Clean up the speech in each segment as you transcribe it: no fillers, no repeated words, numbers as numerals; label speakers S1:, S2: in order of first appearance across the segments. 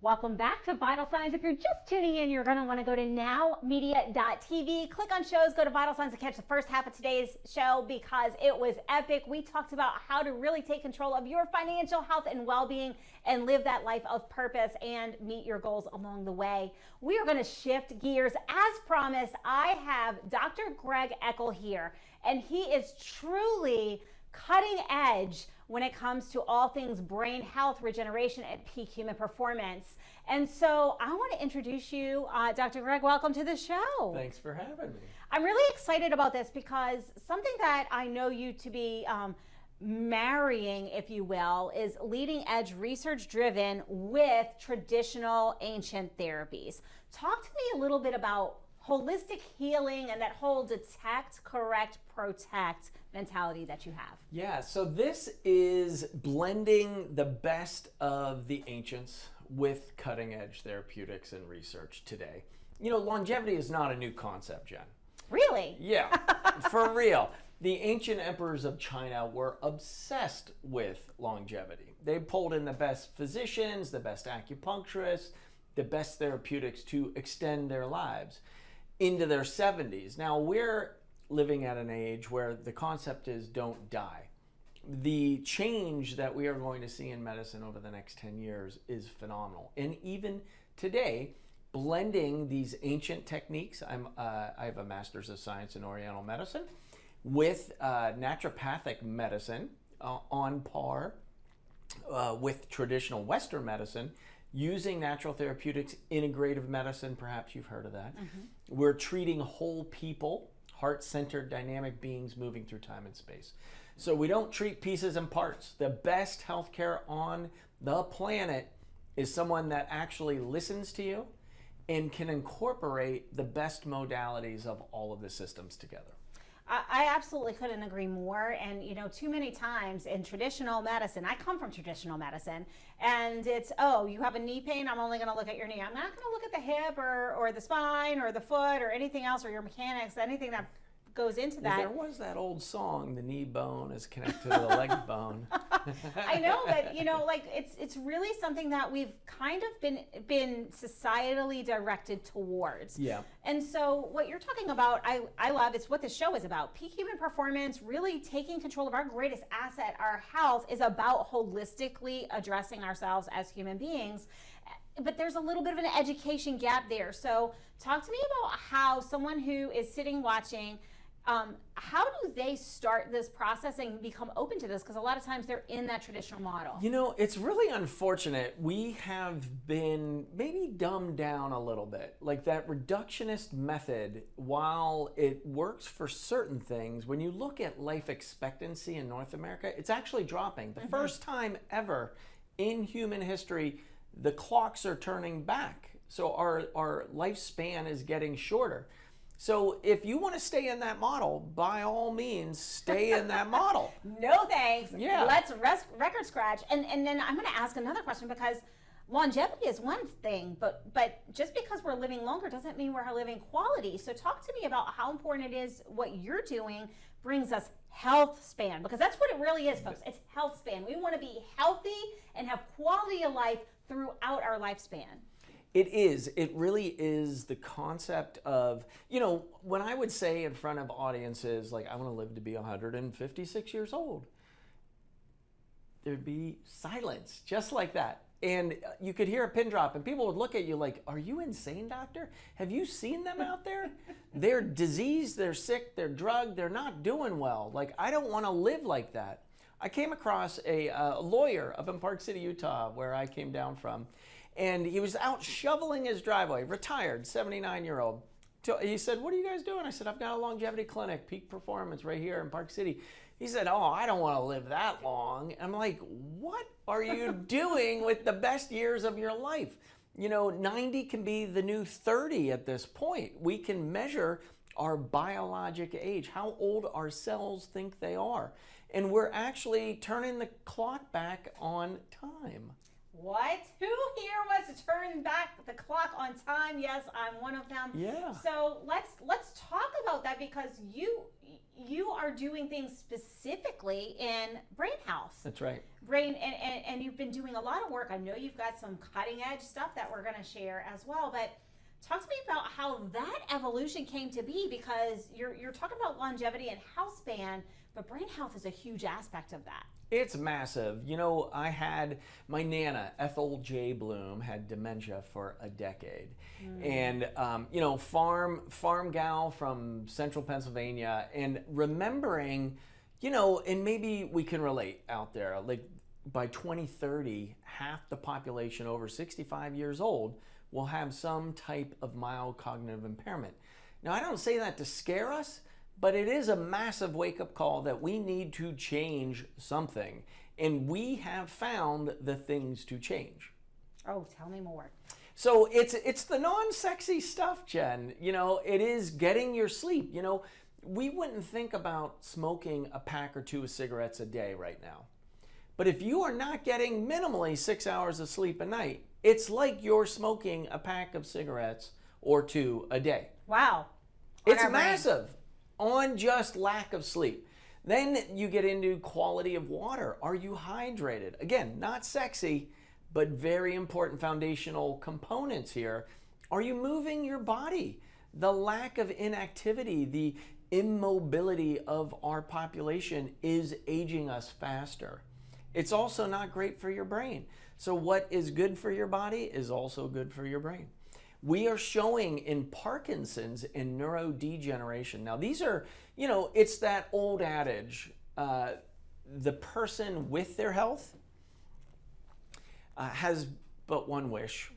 S1: Welcome back to Vital Signs. If you're just tuning in, you're going to want to go to nowmedia.tv, click on shows, go to Vital Signs to catch the first half of today's show because it was epic. We talked about how to really take control of your financial health and well-being and live that life of purpose and meet your goals along the way. We are going to shift gears. As promised, I have Dr. Greg Eckel here, and he is truly cutting edge when it comes to all things brain health, regeneration, and peak human performance. And so I want to introduce you, Dr. Greg, welcome to the show.
S2: Thanks for having me.
S1: I'm really excited about this because something that I know you to be marrying, if you will, is leading edge research driven with traditional ancient therapies. Talk to me a little bit about holistic healing and that whole detect, correct, protect mentality that you have.
S2: Yeah, so this is blending the best of the ancients with cutting edge therapeutics and research today. You know, longevity is not a new concept, Jen.
S1: Really?
S2: Yeah, for real. The ancient emperors of China were obsessed with longevity. They pulled in the best physicians, the best acupuncturists, the best therapeutics to extend their lives into their 70s. Now we're living at an age where the concept is don't die. The change that we are going to see in medicine over the next 10 years is phenomenal. And even today, blending these ancient techniques, I have a master's of science in Oriental medicine, with naturopathic medicine on par with traditional Western medicine, using natural therapeutics, integrative medicine, perhaps you've heard of that. Mm-hmm. We're treating whole people, heart-centered dynamic beings moving through time and space. So we don't treat pieces and parts. The best healthcare on the planet is someone that actually listens to you and can incorporate the best modalities of all of the systems together.
S1: I absolutely couldn't agree more. And, you know, too many times in traditional medicine, I come from traditional medicine, and it's, oh, you have a knee pain, I'm only going to look at your knee. I'm not going to look at the hip or the spine or the foot or anything else, or your mechanics, anything that goes into that.
S2: There was that old song, the knee bone is connected to the leg bone.
S1: I know, but you know, like it's really something that we've kind of been societally directed towards.
S2: Yeah.
S1: And so what you're talking about, I love, it's what the show is about. Peak human performance, really taking control of our greatest asset, our health, is about holistically addressing ourselves as human beings. But there's a little bit of an education gap there. So talk to me about how someone who is sitting watching, how do they start this process and become open to this? Because a lot of times they're in that traditional model.
S2: You know, it's really unfortunate. We have been maybe dumbed down a little bit. Like that reductionist method, while it works for certain things, when you look at life expectancy in North America, it's actually dropping. The first time ever in human history, the clocks are turning back. So our lifespan is getting shorter. So if you want to stay in that model, by all means, stay in that model.
S1: No thanks.
S2: Yeah.
S1: Let's record scratch. And then I'm going to ask another question, because longevity is one thing, but just because we're living longer doesn't mean we're living quality. So talk to me about how important it is what you're doing brings us health span, because that's what it really is, folks. It's health span. We want to be healthy and have quality of life throughout our lifespan.
S2: It is. It really is the concept of, you know, when I would say in front of audiences, like, I want to live to be 156 years old, there'd be silence just like that. And you could hear a pin drop and people would look at you like, are you insane, doctor? Have you seen them out there? They're diseased, they're sick, they're drugged, they're not doing well. Like, I don't want to live like that. I came across a lawyer up in Park City, Utah, where I came down from. And he was out shoveling his driveway, retired, 79-year-old. He said, what are you guys doing? I said, I've got a longevity clinic, peak performance right here in Park City. He said, oh, I don't want to live that long. I'm like, what are you doing with the best years of your life? You know, 90 can be the new 30 at this point. We can measure our biologic age, how old our cells think they are. And we're actually turning the clock back on time.
S1: What? Who here wants to turn turn back the clock on time. Yes, I'm one of them.
S2: Yeah.
S1: So let's talk about that, because you are doing things specifically in brain health.
S2: That's right.
S1: Brain, and you've been doing a lot of work. I know you've got some cutting edge stuff that we're going to share as well, but talk to me about how that evolution came to be, because you're talking about longevity and health span, but brain health is a huge aspect of that.
S2: It's massive. You know, I had my Nana, Ethel J. Bloom, had dementia for a decade. And, you know, farm gal from central Pennsylvania, and remembering, you know, and maybe we can relate out there, like by 2030, half the population over 65 years old will have some type of mild cognitive impairment. Now, I don't say that to scare us, but it is a massive wake-up call that we need to change something. And we have found the things to change.
S1: Oh, tell me more.
S2: So it's the non-sexy stuff, Jen. You know, it is getting your sleep. You know, we wouldn't think about smoking a pack or two of cigarettes a day right now. But if you are not getting minimally 6 hours of sleep a night, it's like you're smoking a pack of cigarettes or two a day.
S1: Wow.
S2: It's massive on just lack of sleep. Then you get into quality of water. Are you hydrated? Again, not sexy, but very important foundational components here. Are you moving your body? The lack of inactivity, the immobility of our population is aging us faster. It's also not great for your brain. So what is good for your body is also good for your brain. We are showing in Parkinson's and neurodegeneration. Now these are, you know, it's that old adage, the person with their health has but one wish.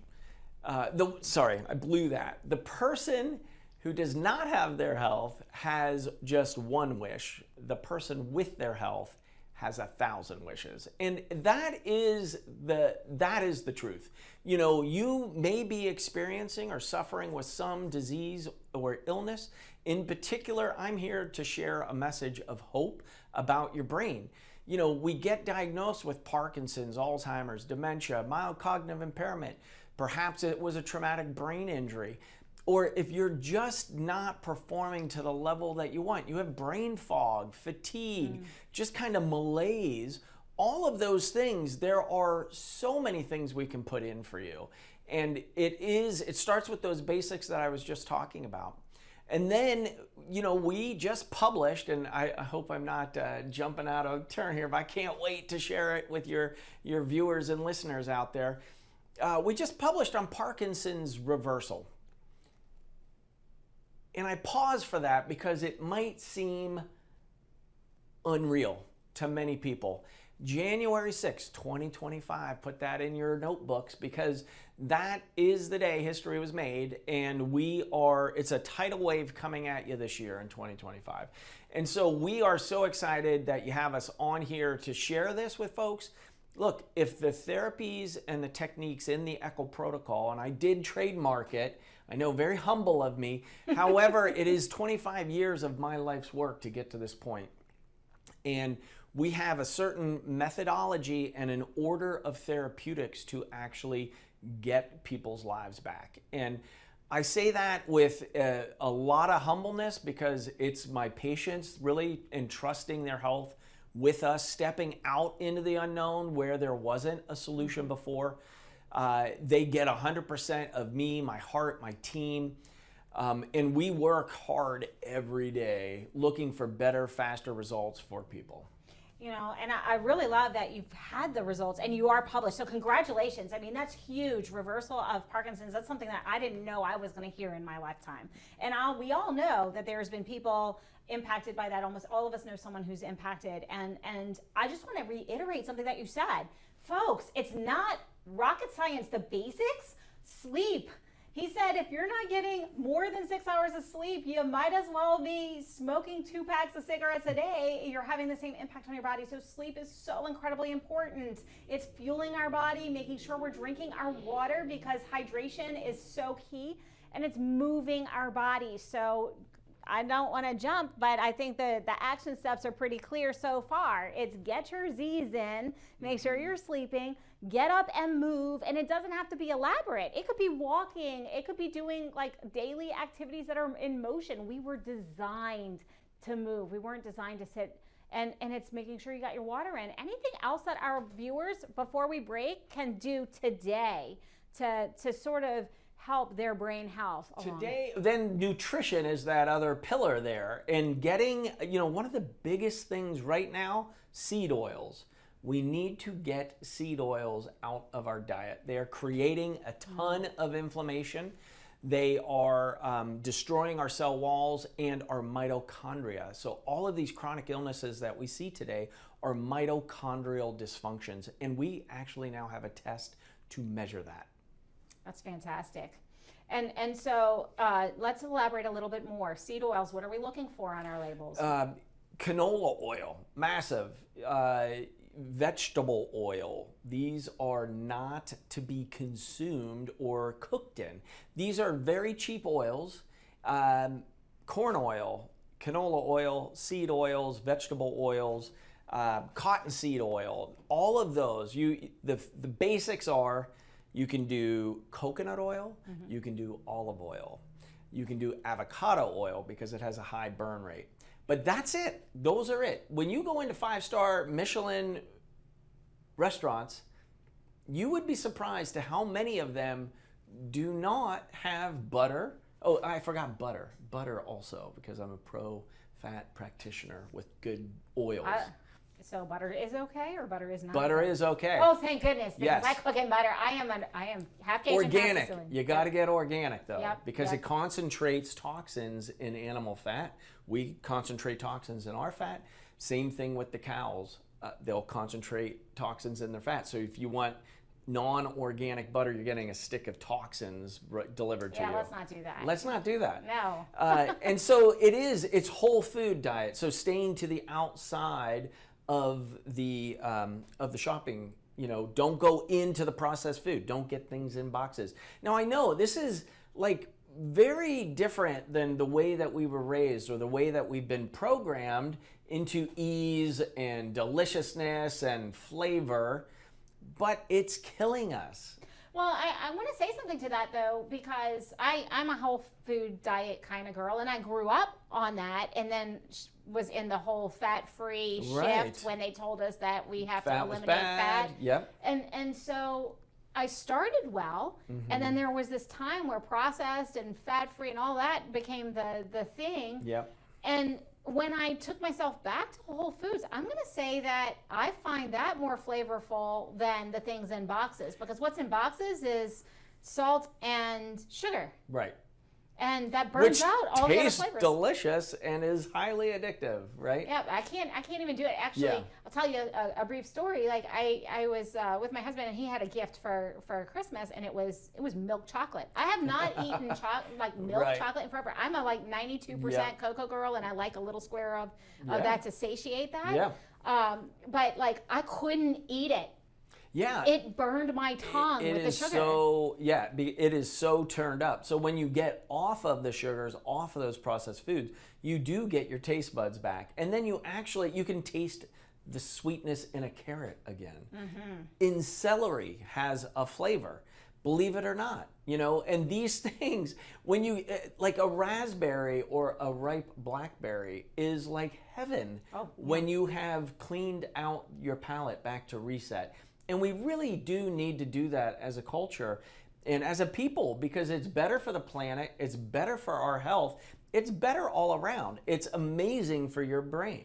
S2: Sorry, I blew that. The person who does not have their health has just one wish. The person with their health has 1,000 wishes. And that is the truth. You know, you may be experiencing or suffering with some disease or illness. In particular, I'm here to share a message of hope about your brain. You know, we get diagnosed with Parkinson's, Alzheimer's, dementia, mild cognitive impairment. Perhaps it was a traumatic brain injury. Or if you're just not performing to the level that you want, you have brain fog, fatigue, just kind of malaise, all of those things, there are so many things we can put in for you. And it starts with those basics that I was just talking about. And then, you know, we just published, and I hope I'm not jumping out of turn here, but I can't wait to share it with your viewers and listeners out there. We just published on Parkinson's reversal. And I pause for that because it might seem unreal to many people. January 6, 2025, put that in your notebooks, because that is the day history was made, and it's a tidal wave coming at you this year in 2025. And so we are so excited that you have us on here to share this with folks. Look, if the therapies and the techniques in the Eckel protocol, and I did trademark it, I know, very humble of me. However, it is 25 years of my life's work to get to this point. And we have a certain methodology and an order of therapeutics to actually get people's lives back. And I say that with a lot of humbleness, because it's my patients really entrusting their health with us, stepping out into the unknown where there wasn't a solution before. They get 100% of me, my heart, my team, and we work hard every day looking for better, faster results for people.
S1: You know, and I really love that you've had the results and you are published. So congratulations. I mean, that's huge. Reversal of Parkinson's. That's something that I didn't know I was going to hear in my lifetime. And we all know that there's been people impacted by that. Almost all of us know someone who's impacted. And I just want to reiterate something that you said. Folks, it's not rocket science. The basics, sleep. He said if you're not getting more than 6 hours of sleep, you might as well be smoking 2 packs of cigarettes a day. You're having the same impact on your body. So sleep is so incredibly important. It's fueling our body, making sure we're drinking our water, because hydration is so key, and it's moving our body. So I don't want to jump, but I think the action steps are pretty clear so far. It's get your Z's in, make sure you're sleeping, get up and move, and it doesn't have to be elaborate. It could be walking, it could be doing like daily activities that are in motion. We were designed to move. We weren't designed to sit. And it's making sure you got your water in. Anything else that our viewers, before we break, can do today to sort of help their brain health along?
S2: Today, then nutrition is that other pillar there. And getting, one of the biggest things right now, seed oils. We need to get seed oils out of our diet. They are creating a ton of inflammation. They are destroying our cell walls and our mitochondria. So all of these chronic illnesses that we see today are mitochondrial dysfunctions. And we actually now have a test to measure that.
S1: That's fantastic. And so let's elaborate a little bit more. Seed oils, what are we looking for on our labels?
S2: Canola oil, massive. Vegetable oil. These are not to be consumed or cooked in. These are very cheap oils. Corn oil, canola oil, seed oils, vegetable oils, cottonseed oil, all of those. The basics are you can do coconut oil, you can do olive oil, you can do avocado oil because it has a high burn rate. But that's it. Those are it. When you go into 5-star Michelin restaurants, you would be surprised to how many of them do not have butter. Oh, I forgot butter. Butter also, because I'm a pro-fat practitioner with good oils.
S1: So butter is okay, or butter is not?
S2: Butter is okay.
S1: Oh, thank goodness! Because
S2: Yes.
S1: I cook in butter. I am half Cajun,
S2: Organic.
S1: half Sicilian.
S2: You got to get organic though,
S1: Yep,
S2: because
S1: yep.
S2: it concentrates toxins in animal fat. We concentrate toxins in our fat. Same thing with the cows. They'll concentrate toxins in their fat. So if you want non-organic butter, you're getting a stick of toxins delivered to you.
S1: Yeah, let's not do that.
S2: Let's not do that.
S1: No.
S2: And so it's whole food diet. So staying to the outside of the shopping, don't go into the processed food. Don't get things in boxes. Now I know this is like very different than the way that we were raised or the way that we've been programmed into ease and deliciousness and flavor, but it's killing us.
S1: Well, I want to say something to that, though, because I'm a whole food diet kind of girl, and I grew up on that and then was in the whole fat-free shift when they told us that we have to eliminate fat.
S2: Yep.
S1: And so I started well, and then there was this time where processed and fat-free and all that became the thing.
S2: Yep.
S1: And when I took myself back to Whole Foods, I'm going to say that I find that more flavorful than the things in boxes, because what's in boxes is salt and sugar.
S2: Right.
S1: And that burns out all the other flavors.
S2: Tastes delicious and is highly addictive, right?
S1: Yeah, I can't even do it. Actually, I'll tell you a brief story. Like I was with my husband, and he had a gift for Christmas, and it was milk chocolate. I have not eaten milk chocolate in forever. I'm a 92% cocoa girl, and I like a little square of that to satiate that.
S2: Yeah.
S1: But I couldn't eat it.
S2: Yeah.
S1: It burned my tongue with the sugar.
S2: It is so turned up. So when you get off of the sugars, off of those processed foods, you do get your taste buds back. And then you can taste the sweetness in a carrot again. In celery has a flavor, believe it or not. And these things, when you, like a raspberry or a ripe blackberry is like heaven when you have cleaned out your palate back to reset. And we really do need to do that as a culture and as a people, because it's better for the planet, it's better for our health, it's better all around. It's amazing for your brain.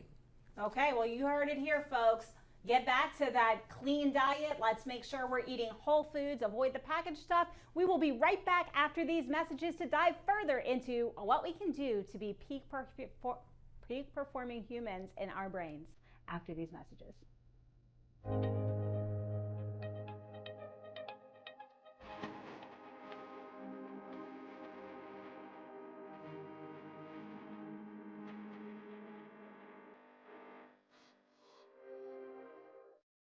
S1: Okay, well, you heard it here, folks. Get back to that clean diet. Let's make sure we're eating whole foods, avoid the packaged stuff. We will be right back after these messages to dive further into what we can do to be peak performing humans in our brains after these messages.